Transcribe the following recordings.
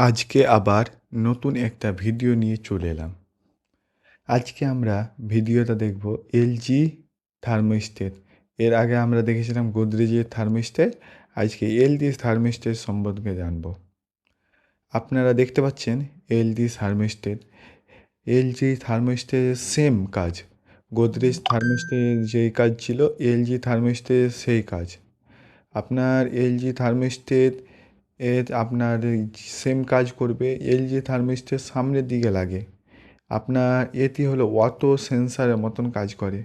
আজকে আবার নতুন একটা ভিডিও নিয়ে চলে এলাম। আজকে আমরা ভিডিওটা দেখব এলজি থার্মোস্ট্যাট। এর আগে আমরা দেখেছিলাম গোদরেজের থার্মোস্ট্যাট। আজকে এলজি থার্মোস্ট্যাট সম্পর্কে জানব। আপনারা দেখতে পাচ্ছেন এলজি থার্মোস্ট্যাট। এলজি থার্মোস্ট্যাটের সেম কাজ। গোদরেজ থার্মোস্ট্যাটের যেই কাজ ছিল এলজি থার্মোস্ট্যাটের সেই কাজ। আপনার এলজি থার্মোস্ট্যাট আপনার সেম কাজ করবে। এলজি থার্মোস্ট্যাট সামনের দিকে লাগে। আপনার এটি হলো অটো সেন্সারের মতন কাজ করে।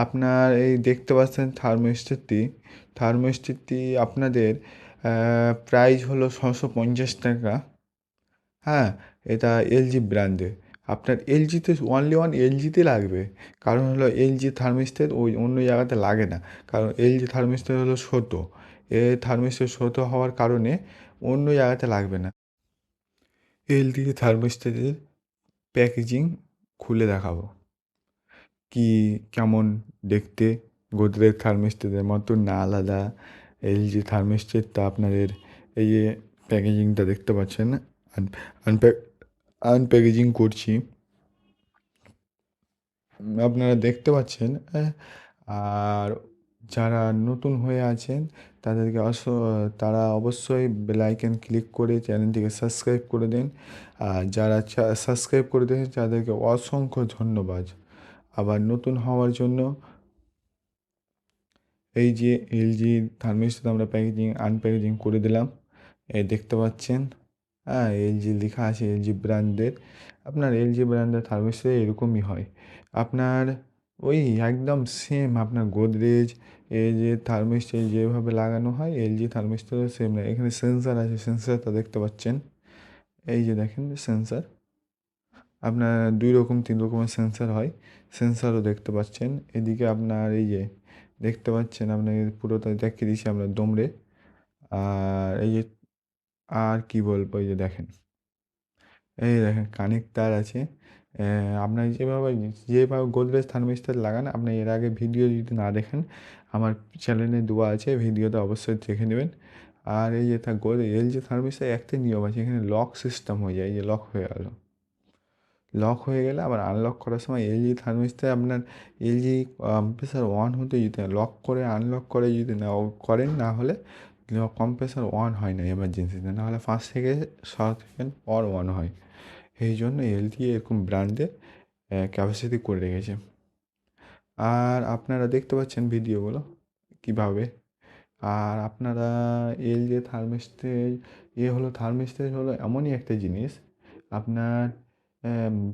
আপনার এই দেখতে পাচ্ছেন থার্মোস্ট্যাটটি আপনাদের প্রাইস হলো 650 টাকা। হ্যাঁ, এটা এলজি ব্র্যান্ডের। আপনার এলজিতে অনলি এলজিতে লাগবে। কারণ হলো এলজি থার্মোস্ট্যাট ওই অন্য জায়গাতে লাগে না। কারণ এলজি থার্মোস্ট্যাট হলো ছোটো। থার্মোস্ট্যাট ছোটো হওয়ার কারণে অন্য জায়গাতে লাগবে না। এলজি থার্মোস্ট্যাটের প্যাকেজিং খুলে দেখাবো কি কেমন দেখতে। গোদরেজ থার্মোস্ট্যাটের মতো না আলাদা। এলজি থার্মোস্ট্যাটটা আপনাদের এই যে প্যাকেজিংটা দেখতে পাচ্ছেন না, আনপ্যাক আনপ্যাকেজিং করছি, আপনারা দেখতে পাচ্ছেন। আর যারা নতুন হয়ে আছেন তাদেরকে তারা অবশ্যই বেল আইকন ক্লিক করে চ্যানেলটিকে সাবস্ক্রাইব করে দিন। আর যারা সাবস্ক্রাইব করে দিয়েছেন তাদেরকে অসংখ্য ধন্যবাদ। আবার নতুন হওয়ার জন্য এই যে এলজি থার্মোস্ট্যাট আমরা আনপ্যাকেজিং করে দিলাম। এই দেখতে পাচ্ছেন। হ্যাঁ, এলজি লেখা আছে এলজি ব্র্যান্ডের। আপনার এলজি ব্র্যান্ডের থার্মোস্ট্যাট এরকমই হয়। আপনার ওই একদম সেম আপনার গোদরেজ এই যে থার্মোস্ট্যাট যেভাবে লাগানো হয় এলজি থার্মোস্ট্যাটও সেম না। এখানে সেন্সার আছে, সেন্সারটা দেখতে পাচ্ছেন। এই যে দেখেন সেন্সার। আপনার 2 রকম 3 রকমের সেন্সার হয়। সেন্সারও দেখতে পাচ্ছেন। এদিকে আপনার এই যে দেখতে পাচ্ছেন, আপনাকে পুরোটা দেখিয়ে দিচ্ছি আমরা দমড়ে। আর এই যে আর কি বলবো, এই যে দেখেন, এই দেখেন কানেক্টার আছে। আপনার যেভাবে গোদরেজ থার্মোস্ট্যাট লাগান, আপনি এর আগে ভিডিও যদি না দেখেন আমার চ্যানেলে দেওয়া আছে, ভিডিওটা অবশ্যই দেখে নেবেন। আর এই যে এলজি থার্মোস্ট্যাট একটা নিয়ম আছে, এখানে লক সিস্টেম হয়ে যায়। এই যে লক হয়ে গেল। লক হয়ে গেলে আবার আনলক করার সময় এলজি থার্মোস্ট্যাট আপনার এলজি কম্প্রেসার অন হতে যদি লক করে আনলক করে যদি না করেন, না হলে কম্প্রেসার অন হয় না এমার্জেন্সিতে, না হলে 5 থেকে 7 সেকেন্ড পর অন হয়। এই জন্য এলজি এরকম ব্র্যান্ডে ক্যাপাসিটি করে রেখেছে। আর আপনারা দেখতে পাচ্ছেন ভিডিওগুলো কীভাবে। আর আপনারা এলজি থার্মোস্ট্যাট থার্মোস্ট্যাট হলো এমনই একটা জিনিস। আপনার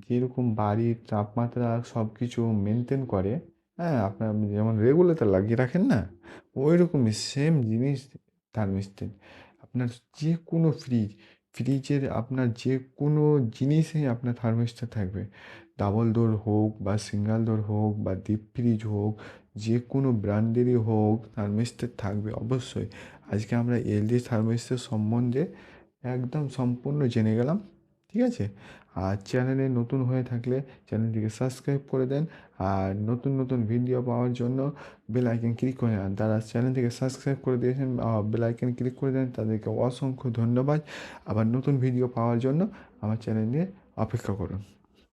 যেরকম বাড়ির তাপমাত্রা সব কিছু মেনটেন করে। হ্যাঁ, আপনার যেমন রেগুলেটর লাগিয়ে রাখেন না, ওই রকমই সেম জিনিস থার্মোস্ট্যাট। আপনার যে কোনো ফ্রিজের আপনার যে কোনো জিনিসেই আপনার থার্মোস্ট্যাট থাকবে। ডাবল ডোর হোক বা সিঙ্গেল ডোর হোক বা ডিপ ফ্রিজ হোক, যে কোনো ব্র্যান্ডেরই হোক থার্মোস্ট্যাট থাকবে অবশ্যই। আজকে আমরা এলজি থার্মোস্ট্যাট সম্বন্ধে একদম সম্পূর্ণ জেনে গেলাম। ঠিক আছে? আর চ্যানেলে নতুন হয়ে থাকলে চ্যানেলটিকে সাবস্ক্রাইব করে দেন। আর নতুন নতুন ভিডিও পাওয়ার জন্য বেল আইকন ক্লিক করে দেন। যারা চ্যানেলটিকে সাবস্ক্রাইব করে দিয়েছেন, বেল আইকন ক্লিক করে দেন, তাদেরকে অসংখ্য ধন্যবাদ। আবার নতুন ভিডিও পাওয়ার জন্য আমার চ্যানেল নিয়ে অপেক্ষা করুন।